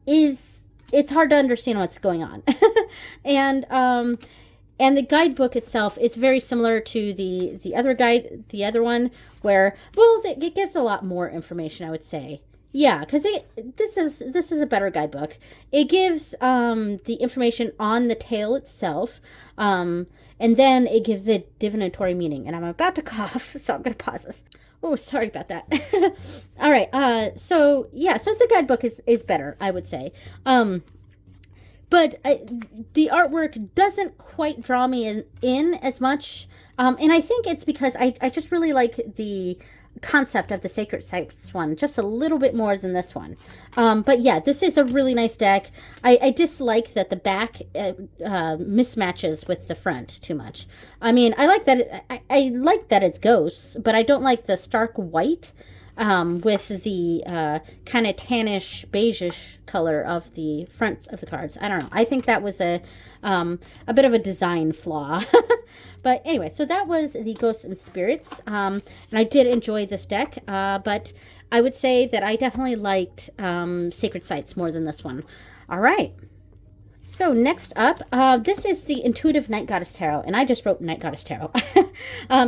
it's hard to understand what's going on. And the guidebook itself is very similar to the other one, where, well, it gives a lot more information, I would say. Yeah, because this is a better guidebook. It gives the information on the tale itself, and then it gives it divinatory meaning. And I'm about to cough, so I'm going to pause this. Oh, sorry about that. All right. So yeah, so the guidebook is better, I would say. But the artwork doesn't quite draw me in as much. And I think it's because I just really like the concept of the Sacred Sites one just a little bit more than this one. But yeah, this is a really nice deck. I dislike that the back mismatches with the front too much. I mean, I like that I like that it's ghosts, but I don't like the stark white with the kind of tannish, beigeish color of the front of the cards. I don't know. I think that was a bit of a design flaw. But anyway, so that was the Ghosts and Spirits. And I did enjoy this deck, but I would say that I definitely liked Sacred Sites more than this one. All right. So next up, this is the Intuitive Night Goddess Tarot, and I just wrote Night Goddess Tarot.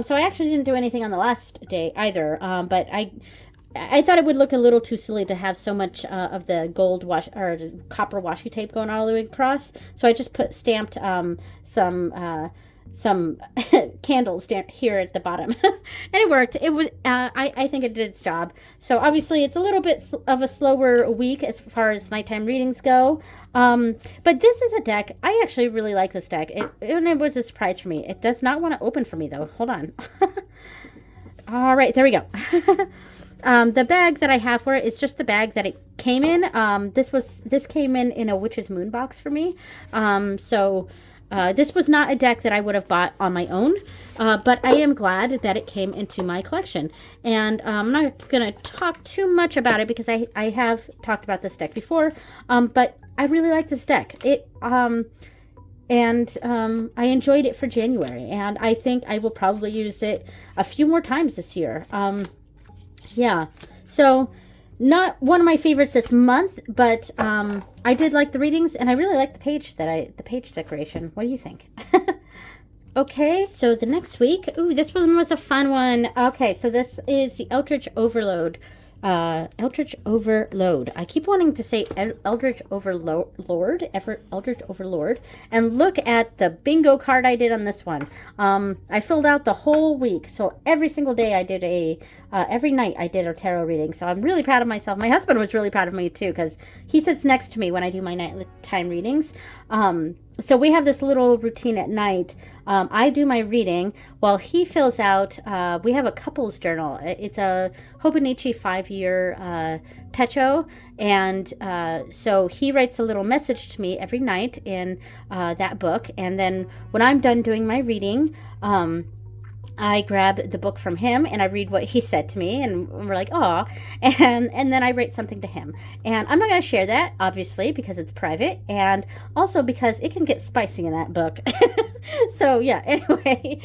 So I actually didn't do anything on the last day either, but I thought it would look a little too silly to have so much of the gold wash or the copper washi tape going all the way across. So I just stamped some candles down here at the bottom. And it worked. It was I think it did its job. So obviously it's a little bit of a slower week as far as nighttime readings go, but this is a deck I actually really like. This deck, it was a surprise for me. It does not want to open for me though. Hold on. All right, there we go. The bag that I have for it is just the bag that it came in. This came in a Witch's Moon box for me. This was not a deck that I would have bought on my own, but I am glad that it came into my collection. And I'm not going to talk too much about it because I have talked about this deck before, but I really like this deck. I enjoyed it for January, and I think I will probably use it a few more times this year. Yeah, so not one of my favorites this month, but I did like the readings, and I really like the page decoration. What do you think? Okay, so the next week, ooh, this one was a fun one. Okay, so this is the Eldritch Overload. Eldritch Overload. I keep wanting to say Eldritch Overlord, Eldritch Overlord, and look at the bingo card I did on this one. I filled out the whole week, so every single day I did every night I did a tarot reading, so I'm really proud of myself. My husband was really proud of me too, because he sits next to me when I do my nighttime readings. So we have this little routine at night. I do my reading while he fills out, we have a couples journal. It's a Hobonichi 5-year techo. And so he writes a little message to me every night in that book. And then when I'm done doing my reading, I grab the book from him and I read what he said to me, and we're like, "Aw," and then I write something to him. And I'm not going to share that, obviously, because it's private, and also because it can get spicy in that book. So yeah, anyway,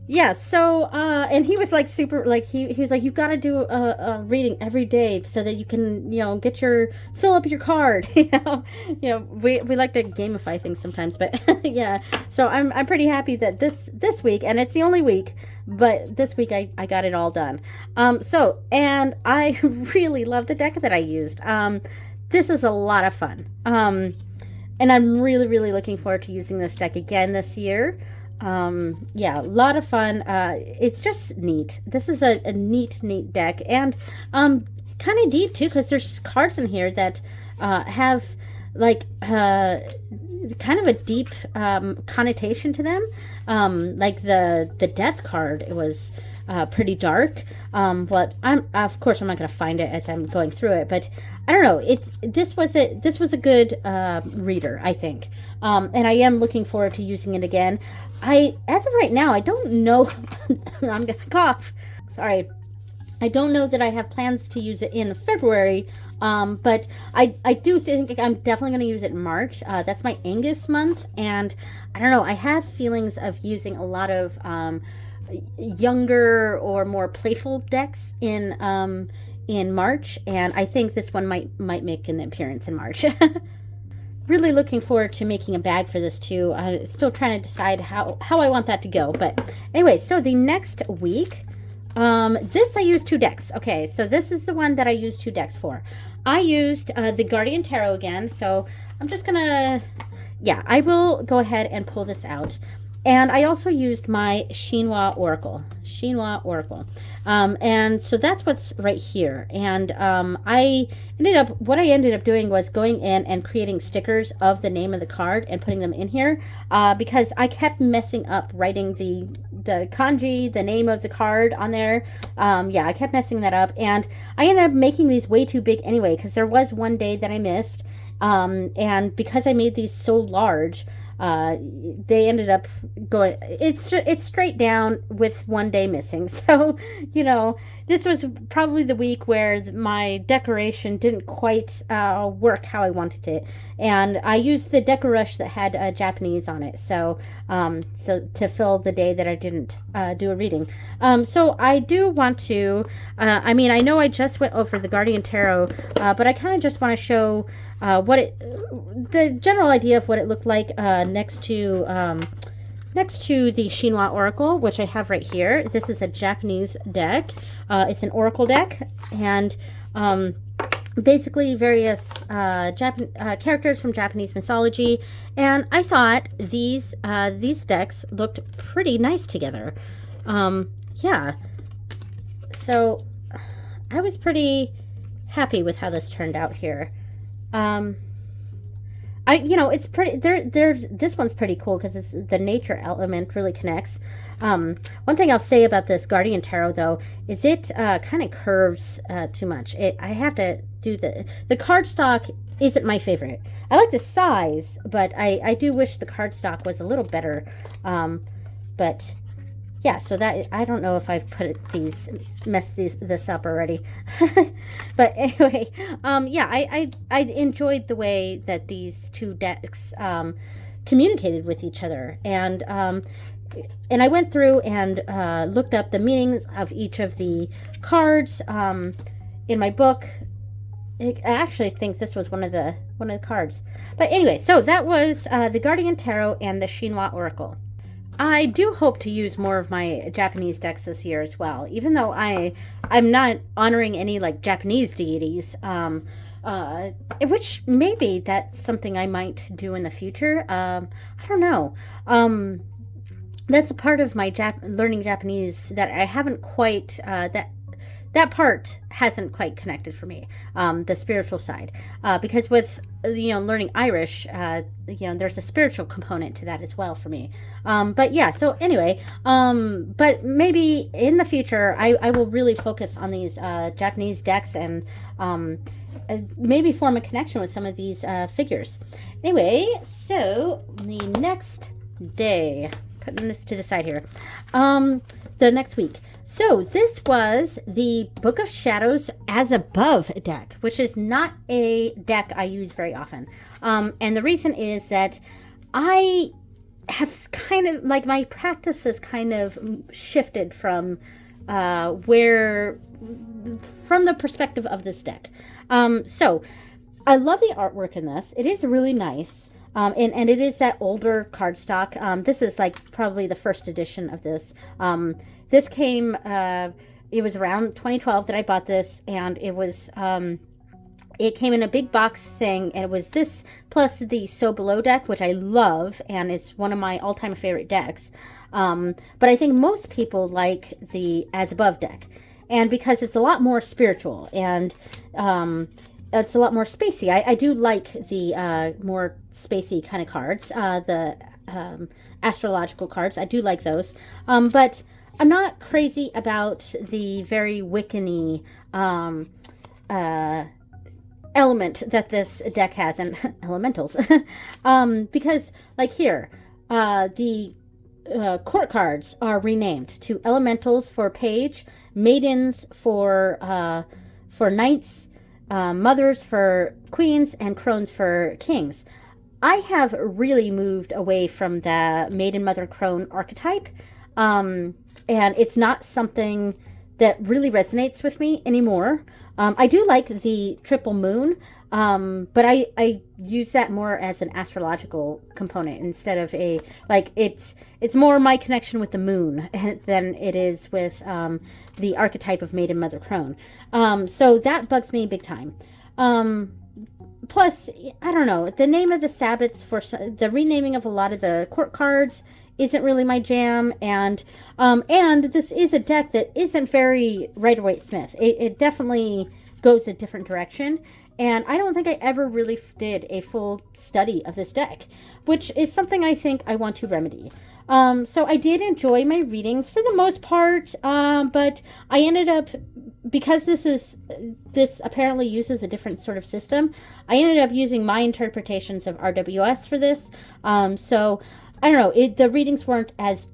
yeah, so and he was like super, like he was like, "You've got to do a reading every day so that you can, fill up your card." We like to gamify things sometimes, but yeah. So I'm pretty happy that this week, and it's the only week, but this week I got it all done. And I really love the deck that I used. this is a lot of fun. And I'm really, really looking forward to using this deck again this year. Yeah, a lot of fun. It's just neat. This is a neat deck, and kind of deep too, because there's cards in here that have like kind of a deep connotation to them. Like the death card, it was pretty dark. But of course I'm not going to find it as I'm going through it, but I don't know. This was a good reader, I think. And I am looking forward to using it again. As of right now, I don't know. I'm going to cough. Sorry. I don't know that I have plans to use it in February, but I do think I'm definitely going to use it in March. That's my Angus month, and I don't know, I have feelings of using a lot of younger or more playful decks in March, and I think this one might make an appearance in March. Really looking forward to making a bag for this too. I'm still trying to decide how I want that to go, but anyway, so the next week, this I used 2 decks. Okay, so this is the one that I used 2 decks for. I used the Guardian Tarot again, so I'm just gonna, yeah, I will go ahead and pull this out. And I also used my Chinois Oracle. And so that's what's right here. And what I ended up doing was going in and creating stickers of the name of the card and putting them in here, because I kept messing up writing the kanji, the name of the card on there. Yeah, I kept messing that up, and I ended up making these way too big anyway, because there was one day that I missed, and because I made these so large, they ended up going, it's straight down with one day missing. So, you know, this was probably the week where my decoration didn't quite work how I wanted it, and I used the Decorush that had Japanese on it, so to fill the day that I didn't do a reading. So I do want to, I mean, I know I just went over the Guardian Tarot, but I kind of just want to show the general idea of what it looked like next to the Chinois Oracle, which I have right here. This is a Japanese deck. It's an Oracle deck, and basically various characters from Japanese mythology. And I thought these decks looked pretty nice together. Yeah. So I was pretty happy with how this turned out here. It's pretty, this one's pretty cool because it's the nature element really connects. One thing I'll say about this Guardian Tarot though is it kind of curves too much. I have to do the cardstock isn't my favorite. I like the size, but I do wish the cardstock was a little better. But yeah, so that, I don't know if I've messed this up already. But anyway, yeah, I enjoyed the way that these 2 decks communicated with each other. And I went through and looked up the meanings of each of the cards in my book. I actually think this was one of the cards. But anyway, so that was the Guardian Tarot and the Chinois Oracle. I do hope to use more of my Japanese decks this year as well, even though I'm not honoring any like Japanese deities, which maybe that's something I might do in the future. I don't know. That's a part of my learning Japanese that I haven't quite, that part hasn't quite connected for me, the spiritual side, because with learning Irish, there's a spiritual component to that as well for me. But yeah, so anyway, but maybe in the future I will really focus on these Japanese decks and maybe form a connection with some of these figures. Anyway, so the next day, putting this to the side here, the next week. So this was the Book of Shadows As Above deck, which is not a deck I use very often. And the reason is that I have kind of, like, my practice has kind of shifted from from the perspective of this deck. So I love the artwork in this. It is really nice. And it is that older cardstock. This is like probably the first edition of this. This came, it was around 2012 that I bought this, and it was It came in a big box thing, and it was this plus the So Below deck, which I love, and it's one of my all-time favorite decks. But I think most people like the As Above deck, and because it's a lot more spiritual and it's a lot more spacey. I do like the more spacey kind of cards, the astrological cards. I do like those, but I'm not crazy about the very Wiccan-y element that this deck has, and elementals. Because, like here, the court cards are renamed to elementals for page, maidens for knights, mothers for queens, and crones for kings. I have really moved away from the maiden, mother, crone archetype, and it's not something that really resonates with me anymore. I do like the triple moon, but I use that more as an astrological component instead of it's more my connection with the moon than it is with the archetype of maiden, mother, crone. So that bugs me big time. Plus, I don't know, the name of the Sabbats for the renaming of a lot of the court cards isn't really my jam, and this is a deck that isn't very Rider-Waite-Smith. It definitely goes a different direction, and I don't think I ever really did a full study of this deck, which is something I think I want to remedy. So I did enjoy my readings for the most part, but I ended up, because this apparently uses a different sort of system, I ended up using my interpretations of RWS for this. So I don't know, the readings weren't as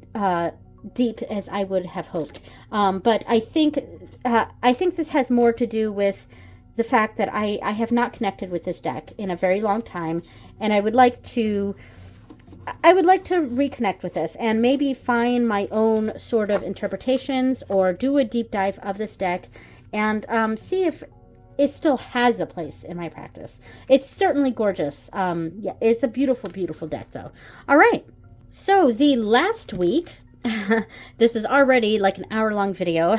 deep as I would have hoped. But I think this has more to do with the fact that I have not connected with this deck in a very long time, and I would like to reconnect with this and maybe find my own sort of interpretations or do a deep dive of this deck and see if it still has a place in my practice. It's certainly gorgeous. Yeah, it's a beautiful, beautiful deck, though. All right. So the last week, this is already like an hour-long video.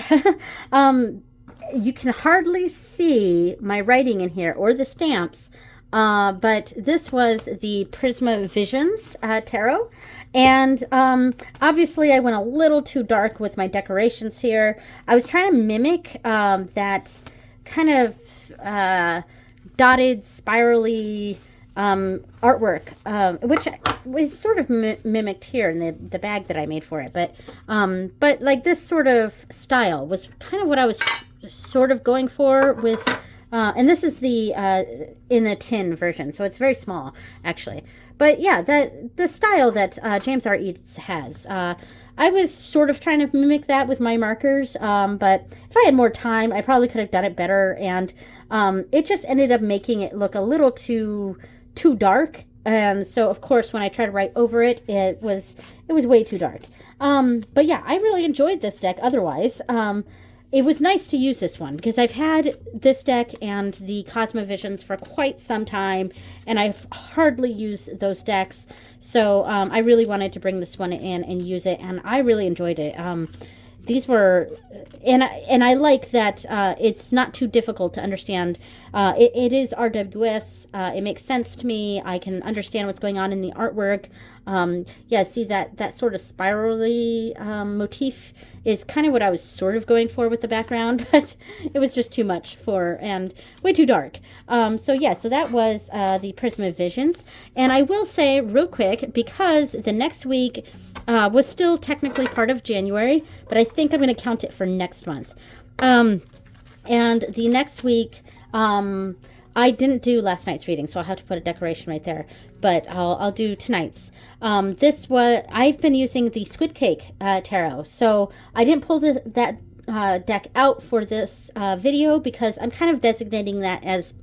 You can hardly see my writing in here or the stamps, but this was the Prisma Visions tarot. And obviously I went a little too dark with my decorations here. I was trying to mimic that kind of dotted, spirally artwork, which was sort of mimicked here in the bag that I made for it. But like this sort of style was kind of what I was sort of going for with, and this is the in the tin version, so it's very small actually. But yeah, the style that James R. Eads has, I was sort of trying to mimic that with my markers, but if I had more time, I probably could have done it better, and it just ended up making it look a little too dark. And so, of course, when I tried to write over it, it was way too dark. But yeah, I really enjoyed this deck otherwise. It was nice to use this one because I've had this deck and the Cosmovisions for quite some time, and I've hardly used those decks. So I really wanted to bring this one in and use it, and I really enjoyed it. These were, and I like that it's not too difficult to understand. It is RWS. It makes sense to me. I can understand what's going on in the artwork. Yeah, see that sort of spirally motif is kind of what I was sort of going for with the background, but it was just too much and way too dark. So yeah, so that was the Prisma Visions. And I will say real quick, because the next week was still technically part of January, but I think I'm going to count it for next month. And the next week, I didn't do last night's reading, so I'll have to put a decoration right there, but I'll do tonight's. I've been using the Squid Cake tarot, so I didn't pull that deck out for this video because I'm kind of designating that as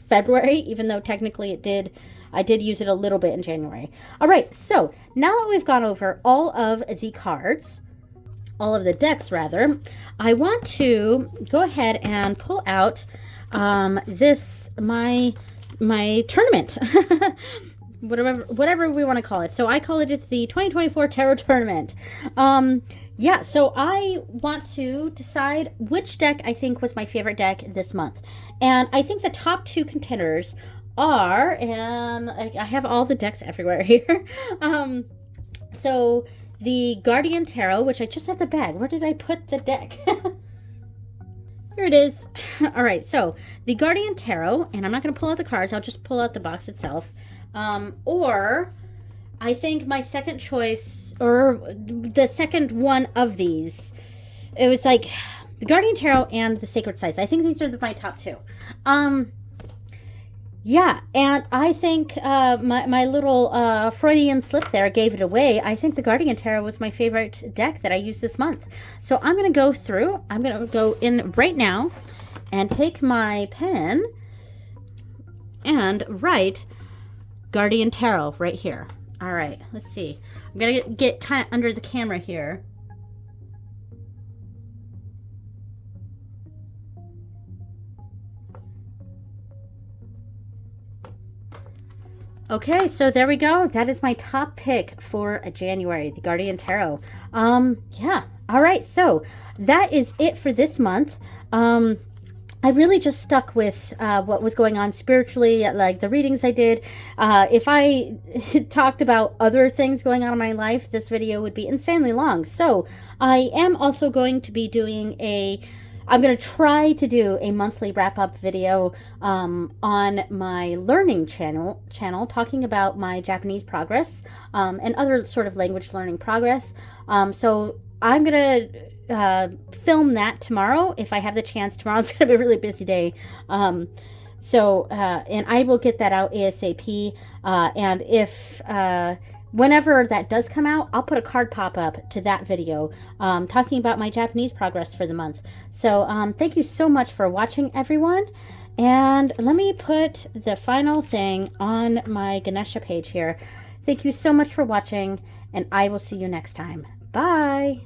February, even though technically I did use it a little bit in January. All right, so now that we've gone over all of the cards, all of the decks rather, I want to go ahead and pull out my tournament. whatever we want to call it. So I call it the 2024 Tarot Tournament. Yeah, so I want to decide which deck I think was my favorite deck this month. And I think the top two contenders are, and I have all the decks everywhere here. So the Guardian Tarot, which I just have the bag. Where did I put the deck? Here it is. All right, so the Guardian Tarot, and I'm not going to pull out the cards. I'll just pull out the box itself. Or I think my second choice, or the second one of these, it was like the Guardian Tarot and the Sacred Sites. I think these are my top two. Yeah, and I think my little Freudian slip there gave it away. I think the Guardian Tarot was my favorite deck that I used this month. So I'm going to go through. I'm going to go in right now and take my pen and write Guardian Tarot right here. All right, let's see. I'm going to get kind of under the camera here. Okay, so there we go. That is my top pick for January, the Guardian Tarot. Yeah. All right, so that is it for this month. I really just stuck with what was going on spiritually, like the readings I did. If I talked about other things going on in my life, this video would be insanely long. So I am also going to be doing I'm going to try to do a monthly wrap-up video on my learning channel talking about my Japanese progress and other sort of language learning progress. So I'm going to film that tomorrow if I have the chance. Tomorrow's going to be a really busy day. And I will get that out ASAP. And if whenever that does come out, I'll put a card pop-up to that video talking about my Japanese progress for the month. So thank you so much for watching, everyone. And let me put the final thing on my Ganesha page here. Thank you so much for watching, and I will see you next time. Bye!